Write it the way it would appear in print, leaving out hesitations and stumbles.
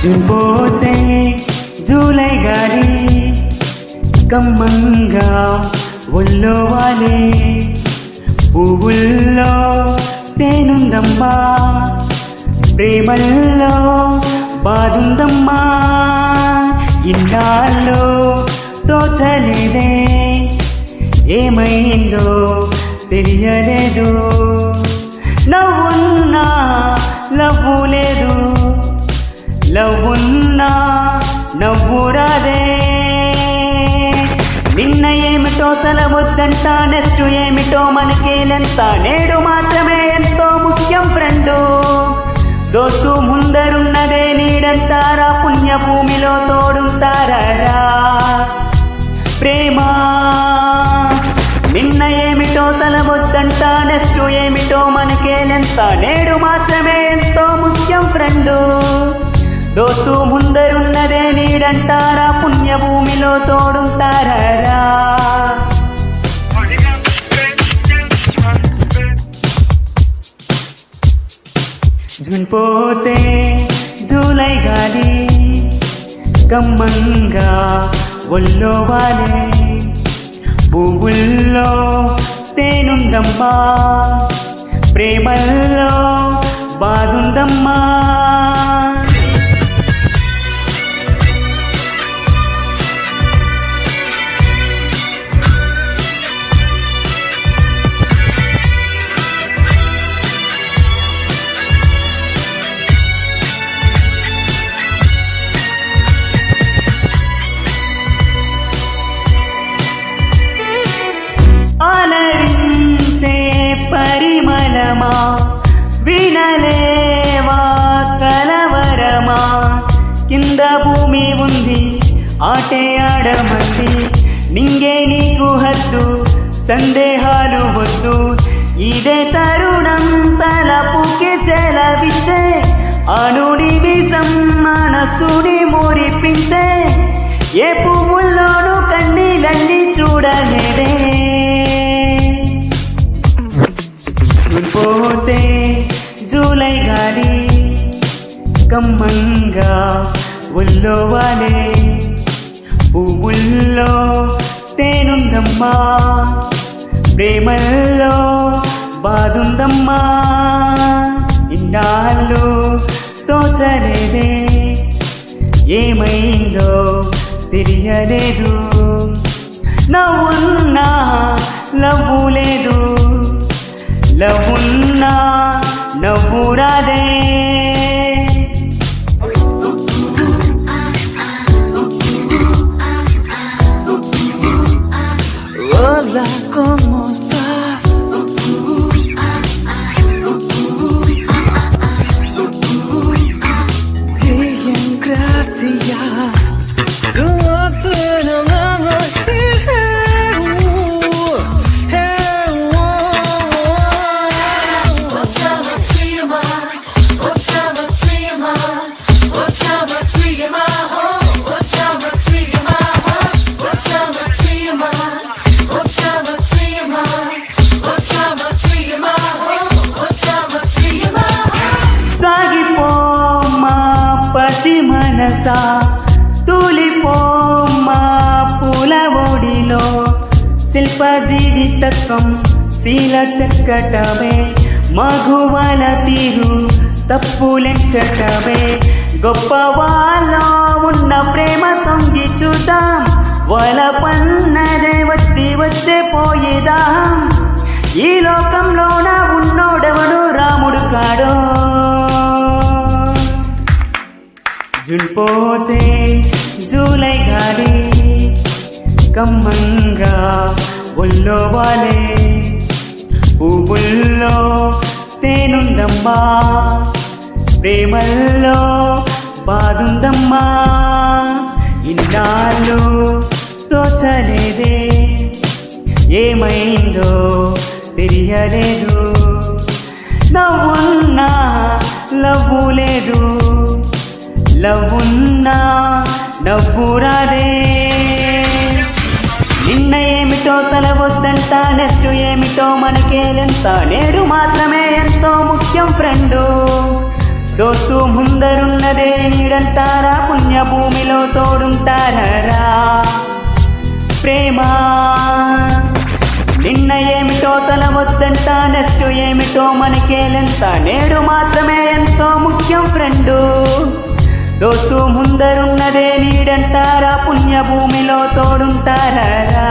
June పోతే July గాలి కమ్మంగా ఒళ్ళో వాలే పువ్వుల్లో తేనుందమ్మా ప్రేమల్లో బాదుందమ్మా ఇన్నాళ్ళు తోచలేదే ఏమైందో తెలియలేదు నవ్వున్నా లవ్వు లేదు లవ్వున్నా నవ్వు రాదే నిన్న ఏమిటో తలవద్దంట నెక్స్ట్ ఏమిటో మనకేలెంత నేడు మాత్రమే ఎంతో ముఖ్యం ఫ్రెండు దోస్తు ముందరున్నదే నీడంటారా పుణ్యభూమిలో తోడుంటారా ప్రేమ నిన్న ఏమిటో తలవద్దంట నెక్స్ట్ ఏమిటో మనకేలెంత నేడు మాత్రమే ఎంతో ముఖ్యం ఫ్రెండు దోస్తు ముందరున్నదే నీడంటారా పుణ్యభూమిలో తోడుంటారా జూన్ పోతే జూలై గాలి కమ్మంగా ఒళ్ళో వాలే పువ్వుల్లో తేనుందమ్మా ప్రేమల్లో బాదుందమ్మా ఆలరించే పరిమళమా వినలేవా కలవరమా కింద భూమి ఉంది ఆటే ఆడమంది నింగే నీకు హద్దు సందేహాలు వద్దు ఇదే తరుణం తలపుకి సెలవిచ్చే అనుడి విజం మనసుని మురిపించే ఏ పువ్వుల్లోనూ కన్నీలన్నీ చూడలేదే పోతే జూలై గాలి కమ్మంగా ఒళ్ళో వాలే పువ్వుల్లో తేనుందమ్మా ప్రేమల్లో బాదుందమ్మా ఇన్నాళ్ళు తోచలేదే ఏమైందో తెలియలేదు నవ్వున్నా లవ్వు లేదు లవ్వున్నా నవ్వు రాదే Hola, ¿cómo estás? Bien, gracias. Tu otro nada మనసా తూలిపోమ్మా పూల ఒడిలో శిల్ప జీవితత్వం శీల చక్కటమే మగువల తీరు తప్పులెచ్చటమే గొప్ప వాళ్ళ ఉన్న ప్రేమ తొంగి చూద్దాం వల పన్నదే వచ్చి వచ్చే పోయేదాం ఈ లోకంలోన ఉన్నోడెవడు రాముడు కాడో జూన్ పోతే జూలై గాలి కమ్మంగా ఒళ్ళో వాలే పువ్వుల్లో తేనుందమ్మా ప్రేమల్లో బాదుందమ్మా ఇన్నాళ్ళు తోచలేదే ఏమైందో తెలియలేదు నవ్వున్నా లవ్వు లేదు లవ్వున్నా నవ్వు రాదే నిన్న ఏమిటో తలవద్దంట నెక్స్ట్ ఏమిటో మనకేలెంత నేడు మాత్రమే ఎంతో ముఖ్యం ఫ్రెండు దోస్తు ముందరున్నదే నీడంటారా, పుణ్యభూమిలో తోడుంటారా. ప్రేమ నిన్న ఏమిటో తల వద్దంట, నెక్స్ట్ ఏమిటో మనకేలెంత, నేడు మాత్రమే ఎంతో ముఖ్యం ఫ్రెండు. దోస్తు ముందరున్నదే నీడంటారా, పుణ్యభూమిలో తోడుంటారా.